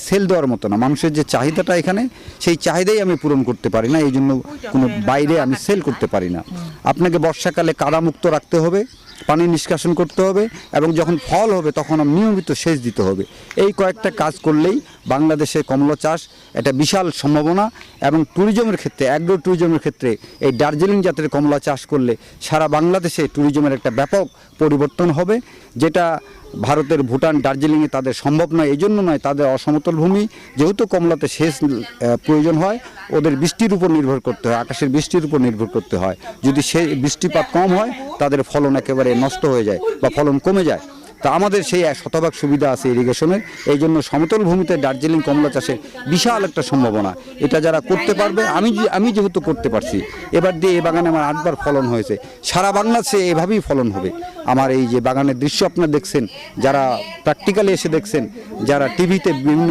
Sell দেওয়ার মতো না, মানুষের যে চাহিদাটা এখানে সেই চাহিদাই আমি পূরণ করতে পারি না, এই জন্য কোনো বাইরে আমি সেল করতে পারি না। আপনাকে বর্ষাকালে কাদামুক্ত রাখতে হবে, পানি নিষ্কাশন করতে হবে, এবং যখন ফল হবে তখন নিয়মিত সেচ দিতে হবে। এই কয়েকটা কাজ করলেই বাংলাদেশে কমলা চাষ একটা বিশাল সম্ভাবনা। এবং ট্যুরিজমের ক্ষেত্রে, অ্যাগ্রো ট্যুরিজমের ক্ষেত্রে এই দার্জিলিং জাতের কমলা চাষ করলে সারা বাংলাদেশে ট্যুরিজমের একটা ব্যাপক পরিবর্তন হবে, যেটা ভারতের ভুটান দার্জিলিংয়ে তাদের সম্ভব নয়। এই জন্য নয়, তাদের অসমতল ভূমি, যেহেতু কমলাতে সেচ প্রয়োজন হয়, ওদের বৃষ্টির উপর নির্ভর করতে হয়, আকাশের বৃষ্টির উপর নির্ভর করতে হয়। যদি সে বৃষ্টিপাত কম হয় তাদের ফলন একেবারে নষ্ট হয়ে যায় বা ফলন কমে যায়। তা আমাদের সেই 100% সুবিধা আছে ইরিগেশনের, এই জন্য সমতল ভূমিতে দার্জিলিং কমলা চাষের বিশাল একটা সম্ভাবনা। এটা যারা করতে পারবে, আমি যেহেতু করতে পারছি, এবার দিয়ে এই বাগানে আমার 8বার ফলন হয়েছে, সারা বাংলাদেশে এভাবেই ফলন হবে। আমার এই যে বাগানের দৃশ্য আপনারা দেখছেন, যারা প্র্যাকটিক্যালি এসে দেখছেন, যারা টিভিতে বিভিন্ন